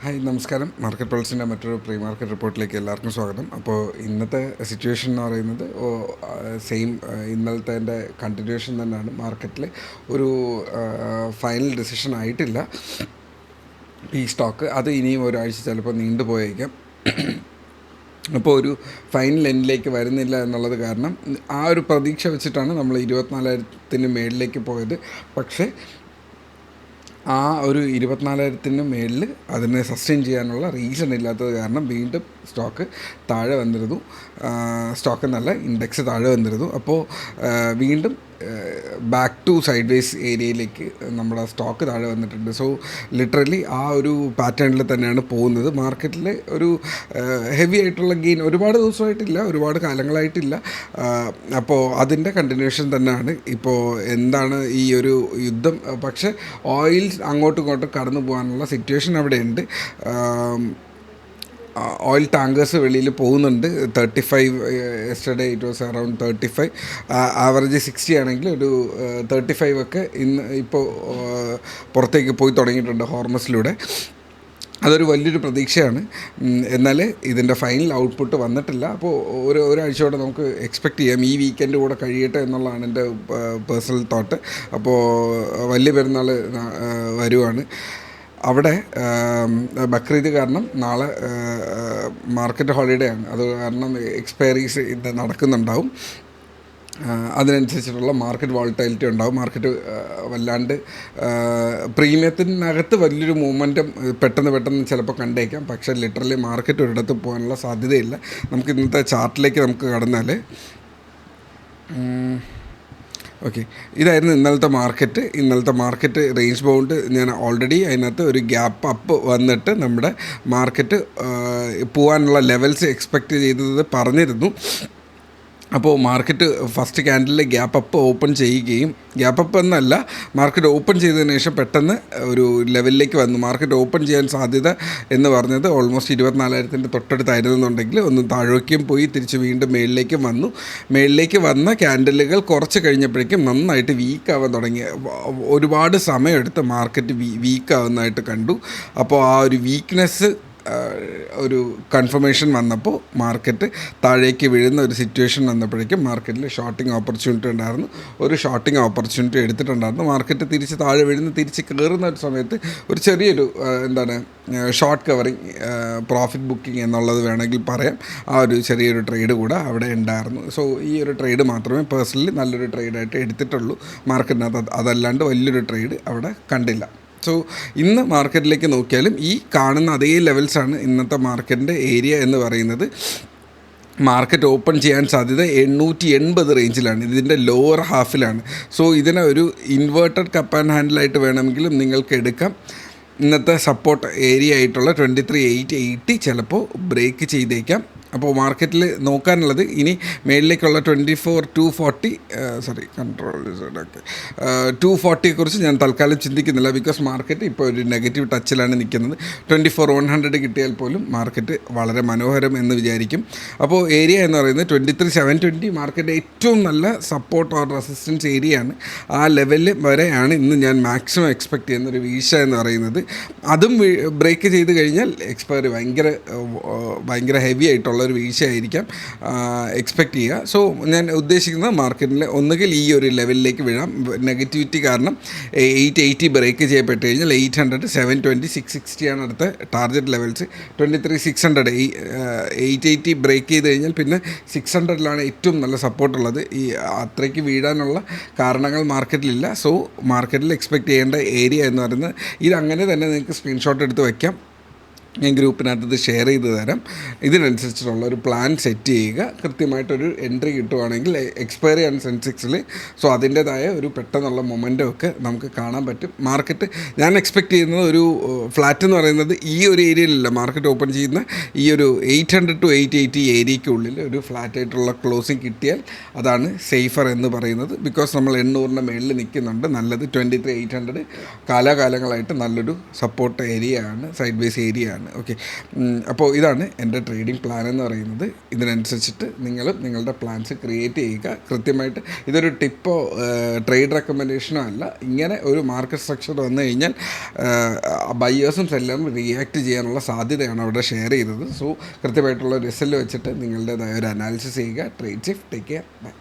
Hi നമസ്കാരം. Market പൾസിൻ്റെ മറ്റൊരു pre market റിപ്പോർട്ടിലേക്ക് എല്ലാവർക്കും സ്വാഗതം. അപ്പോൾ ഇന്നത്തെ സിറ്റുവേഷൻ എന്ന് പറയുന്നത് സെയിം ഇന്നലത്തെ കണ്ടിന്യൂഷൻ തന്നെയാണ്. മാർക്കറ്റിൽ ഒരു ഫൈനൽ ഡിസിഷൻ ആയിട്ടില്ല. ഈ സ്റ്റോക്ക് അത് ഇനിയും ഒരാഴ്ച ചിലപ്പോൾ നീണ്ടുപോയേക്കാം. അപ്പോൾ ഒരു ഫൈനൽ എൻഡിലേക്ക് വരുന്നില്ല എന്നുള്ളത് കാരണം ആ ഒരു പ്രതീക്ഷ വെച്ചിട്ടാണ് നമ്മൾ 24,000 മേളിലേക്ക് പോയത്. പക്ഷേ ആ ഒരു 24,000 മേളിൽ അതിനെ സസ്റ്റെയിൻ ചെയ്യാനുള്ള റീസൺ ഇല്ലാത്തത് കാരണം വീണ്ടും സ്റ്റോക്ക് താഴെ വന്നിരുന്നു. സ്റ്റോക്ക് എന്നല്ല, ഇൻഡെക്സ് താഴെ വന്നിരുന്നു. അപ്പോൾ വീണ്ടും ബാക്ക് ടു സൈഡ് വേസ് ഏരിയയിലേക്ക് നമ്മുടെ സ്റ്റോക്ക് താഴെ വന്നിട്ടുണ്ട്. സോ ലിറ്ററലി ആ ഒരു പാറ്റേണിൽ തന്നെയാണ് പോകുന്നത്. മാർക്കറ്റിൽ ഒരു ഹെവി ആയിട്ടുള്ള ഗെയിൻ ഒരുപാട് ദിവസമായിട്ടില്ല, ഒരുപാട് കാലങ്ങളായിട്ടില്ല. അപ്പോൾ അതിൻ്റെ കണ്ടിന്യൂഷൻ തന്നെയാണ്. ഇപ്പോൾ എന്താണ് ഈ ഒരു യുദ്ധം, പക്ഷേ ഓയിൽ അങ്ങോട്ടും ഇങ്ങോട്ടും കടന്നു പോകാനുള്ള സിറ്റുവേഷൻ അവിടെ ഉണ്ട്. ഓയിൽ ടാങ്കേഴ്സ് വെളിയിൽ പോകുന്നുണ്ട്. 35 yesterday it was around 35, average 60 ആണെങ്കിൽ ഒരു 35 ഒക്കെ ഇന്ന് ഇപ്പോൾ പുറത്തേക്ക് പോയി തുടങ്ങിയിട്ടുണ്ട് ഹോർമസിലൂടെ. അതൊരു വലിയൊരു പ്രതീക്ഷയാണ്. എന്നാൽ ഇതിൻ്റെ ഫൈനൽ ഔട്ട്പുട്ട് വന്നിട്ടില്ല. അപ്പോൾ ഒരാഴ്ചയോടെ നമുക്ക് എക്സ്പെക്റ്റ് ചെയ്യാം. ഈ വീക്കെൻഡ് കൂടെ കഴിയട്ടെ എന്നുള്ളതാണ് എൻ്റെ പേഴ്സണൽ തോട്ട്. അപ്പോൾ വലിയ പെരുന്നാൾ വരുവാണ്. അവിടെ ബക്രീദ് കാരണം നാളെ മാർക്കറ്റ് ഹോളിഡേ ആണ്. അത് കാരണം എക്സ്പയറീസ് ഇത് നടക്കുന്നുണ്ടാവും. അതിനനുസരിച്ചിട്ടുള്ള മാർക്കറ്റ് വോളറ്റൈലിറ്റി ഉണ്ടാവും. മാർക്കറ്റ് വല്ലാണ്ട് പ്രീമിയത്തിനകത്ത് വലിയൊരു മൂവ്മെൻറ്റും പെട്ടെന്ന് ചിലപ്പോൾ കണ്ടേക്കാം. പക്ഷേ ലിറ്ററലി മാർക്കറ്റ് ഒരിടത്ത് പോകാനുള്ള സാധ്യതയില്ല. നമുക്ക് ഇന്നത്തെ ചാർട്ടിലേക്ക് നമുക്ക് കടന്നാൽ ഓക്കെ, ഇതായിരുന്നു ഇന്നലത്തെ മാർക്കറ്റ് റേഞ്ച് ബൗണ്ട്. ഞാൻ ഓൾറെഡി അതിനകത്ത് ഒരു ഗ്യാപ്പ് അപ്പ് വന്നിട്ട് നമ്മുടെ മാർക്കറ്റ് പോകാനുള്ള ലെവൽസ് എക്സ്പെക്റ്റ് ചെയ്തത് പറഞ്ഞിരുന്നു. അപ്പോൾ market first candle gap up open ചെയ്യുകയും, ഗ്യാപ്പ് അപ്പ് എന്നല്ല, മാർക്കറ്റ് ഓപ്പൺ ചെയ്തതിന് ശേഷം പെട്ടെന്ന് ഒരു ലെവലിലേക്ക് വന്നു. മാർക്കറ്റ് ഓപ്പൺ ചെയ്യാൻ സാധ്യത എന്ന് പറഞ്ഞത് ഓൾമോസ്റ്റ് 24,000 തൊട്ടടുത്തായിരുന്നുണ്ടെങ്കിൽ ഒന്ന് താഴേക്കും പോയി തിരിച്ച് വീണ്ടും മേളിലേക്ക് വന്ന ക്യാൻഡിലുകൾ കുറച്ച് കഴിഞ്ഞപ്പോഴേക്കും നന്നായിട്ട് വീക്കാവാൻ തുടങ്ങി. ഒരുപാട് സമയമെടുത്ത് മാർക്കറ്റ് വീക്കാവുന്നതായിട്ട് കണ്ടു. അപ്പോൾ ആ ഒരു വീക്ക്നെസ് ഒരു കൺഫർമേഷൻ വന്നപ്പോൾ മാർക്കറ്റ് താഴേക്ക് വീഴുന്ന ഒരു സിറ്റുവേഷൻ വന്നപ്പോഴേക്കും മാർക്കറ്റിൽ ഷോർട്ടിങ് ഓപ്പർച്യൂണിറ്റി ഉണ്ടായിരുന്നു. ഒരു ഷോർട്ടിങ് ഓപ്പർച്യൂണിറ്റി എടുത്തിട്ടുണ്ടായിരുന്നു. മാർക്കറ്റ് തിരിച്ച് താഴെ തിരിച്ച് കയറുന്ന ഒരു സമയത്ത് ഒരു ചെറിയൊരു ഷോർട്ട് കവറിങ് പ്രോഫിറ്റ് ബുക്കിംഗ് എന്നുള്ളത് വേണമെങ്കിൽ പറയാം. ആ ഒരു ചെറിയൊരു ട്രേഡ് കൂടെ അവിടെ ഉണ്ടായിരുന്നു. സോ ഈ ഒരു ട്രേഡ് മാത്രമേ പേഴ്സണലി നല്ലൊരു ട്രേഡായിട്ട് എടുത്തിട്ടുള്ളൂ. മാർക്കറ്റിനകത്ത് അതല്ലാണ്ട് വലിയൊരു ട്രേഡ് അവിടെ കണ്ടില്ല. സോ ഇന്ന് മാർക്കറ്റിലേക്ക് നോക്കിയാലും ഈ കാണുന്ന അതേ ലെവൽസാണ് ഇന്നത്തെ മാർക്കറ്റിൻ്റെ ഏരിയ എന്ന് പറയുന്നത്. മാർക്കറ്റ് ഓപ്പൺ ചെയ്യാൻ സാധ്യത 880 റേഞ്ചിലാണ്. ഇതിൻ്റെ ലോവർ ഹാഫിലാണ്. സോ ഇതിനെ ഒരു ഇൻവേർട്ടഡ് കപ്പ് ആൻഡ് ഹാൻഡിലായിട്ട് വേണമെങ്കിലും നിങ്ങൾക്ക് എടുക്കാം. ഇന്നത്തെ സപ്പോർട്ട് ഏരിയ ആയിട്ടുള്ള 23,880 ചിലപ്പോൾ ബ്രേക്ക് ചെയ്തേക്കാം. അപ്പോൾ മാർക്കറ്റിൽ നോക്കാനുള്ളത് ഇനി മേളിലേക്കുള്ള 24,240 240 ഞാൻ തൽക്കാലം ചിന്തിക്കുന്നില്ല. ബിക്കോസ് മാർക്കറ്റ് ഇപ്പോൾ ഒരു നെഗറ്റീവ് ടച്ചിലാണ് നിൽക്കുന്നത്. 24,100 കിട്ടിയാൽ പോലും മാർക്കറ്റ് വളരെ മനോഹരം എന്ന് വിചാരിക്കും. അപ്പോൾ ഏരിയ എന്ന് പറയുന്നത് 23,720 മാർക്കറ്റ് ഏറ്റവും നല്ല സപ്പോർട്ട് ഓർ റെസിസ്റ്റൻസ് ഏരിയയാണ്. ആ ലെവലിൽ വരെയാണ് ഇന്ന് ഞാൻ മാക്സിമം എക്സ്പെക്റ്റ് ചെയ്യുന്ന ഒരു വീഴ്ച എന്ന് പറയുന്നത്. അതും ബ്രേക്ക് ചെയ്ത് കഴിഞ്ഞാൽ എക്സ്പയറി ഭയങ്കര ഹെവി ആയിട്ടുള്ള ഒരു വീഴ്ചയായിരിക്കാം എക്സ്പെക്റ്റ് ചെയ്യുക. സോ ഞാൻ ഉദ്ദേശിക്കുന്നത് മാർക്കറ്റിൽ ഒന്നുകിൽ ഈ ഒരു ലെവലിലേക്ക് വീഴാം. നെഗറ്റിവിറ്റി കാരണം 880 ബ്രേക്ക് ചെയ്യപ്പെട്ട് കഴിഞ്ഞാൽ 800, 720, 660 ആണ് അടുത്ത ടാർഗറ്റ് ലെവൽസ്. 23,600 880 ബ്രേക്ക് ചെയ്ത് കഴിഞ്ഞാൽ പിന്നെ 600ലാണ് ഏറ്റവും നല്ല സപ്പോർട്ടുള്ളത്. ഈ അത്രയ്ക്ക് വീഴാനുള്ള കാരണങ്ങൾ മാർക്കറ്റിലില്ല. സോ മാർക്കറ്റിൽ എക്സ്പെക്റ്റ് ചെയ്യേണ്ട ഏരിയ എന്ന് പറയുന്നത് ഇതങ്ങനെ തന്നെ നിങ്ങൾക്ക് സ്ക്രീൻഷോട്ട് എടുത്ത് വയ്ക്കാം. ഞാൻ ഗ്രൂപ്പിനകത്ത് ഇത് ഷെയർ ചെയ്ത് തരാം. ഇതിനനുസരിച്ചിട്ടുള്ള ഒരു പ്ലാൻ സെറ്റ് ചെയ്യുക. കൃത്യമായിട്ടൊരു എൻട്രി കിട്ടുവാണെങ്കിൽ എക്സ്പയറി ആണ് സെൻസെക്സിൽ. സോ അതിൻ്റേതായ ഒരു പെട്ടെന്നുള്ള മൊമെൻറ്റം ഒക്കെ നമുക്ക് കാണാൻ പറ്റും. മാർക്കറ്റ് ഞാൻ എക്സ്പെക്റ്റ് ചെയ്യുന്നത് ഒരു ഫ്ലാറ്റ് എന്ന് പറയുന്നത് ഈ ഒരു ഏരിയയിലല്ല. മാർക്കറ്റ് ഓപ്പൺ ചെയ്യുന്ന ഈ ഒരു 800 to 880 ഏരിയയ്ക്കുള്ളിൽ ഒരു ഫ്ലാറ്റായിട്ടുള്ള ക്ലോസിങ് കിട്ടിയാൽ അതാണ് സേഫർ എന്ന് പറയുന്നത്. ബിക്കോസ് നമ്മൾ 800 മേളിൽ നിൽക്കുന്നുണ്ട്. നല്ലത് 23,800 കാലാകാലങ്ങളായിട്ട് നല്ലൊരു സപ്പോർട്ട് ഏരിയ ആണ്, സൈഡ് വേസ് ഏരിയ ആണ്. തന്നെ. ഓക്കെ, അപ്പോൾ ഇതാണ് എൻ്റെ ട്രേഡിംഗ് പ്ലാൻ എന്ന് പറയുന്നത്. ഇതിനനുസരിച്ചിട്ട് നിങ്ങളും നിങ്ങളുടെ പ്ലാൻസ് ക്രിയേറ്റ് ചെയ്യുക. കൃത്യമായിട്ട് ഇതൊരു ടിപ്പോ ട്രേഡ് റെക്കമെൻഡേഷനോ അല്ല. ഇങ്ങനെ ഒരു മാർക്കറ്റ് സ്ട്രക്ചർ വന്നു കഴിഞ്ഞാൽ ബയേഴ്സും സെല്ലറും റിയാക്ട് ചെയ്യാനുള്ള സാധ്യതയാണ് അവിടെ ഷെയർ ചെയ്തത്. സോ കൃത്യമായിട്ടുള്ള റിസൾട്ട് വെച്ചിട്ട് നിങ്ങളുടേതായ ഒരു അനാലിസിസ് ചെയ്യുക. Trade safe, take care, by.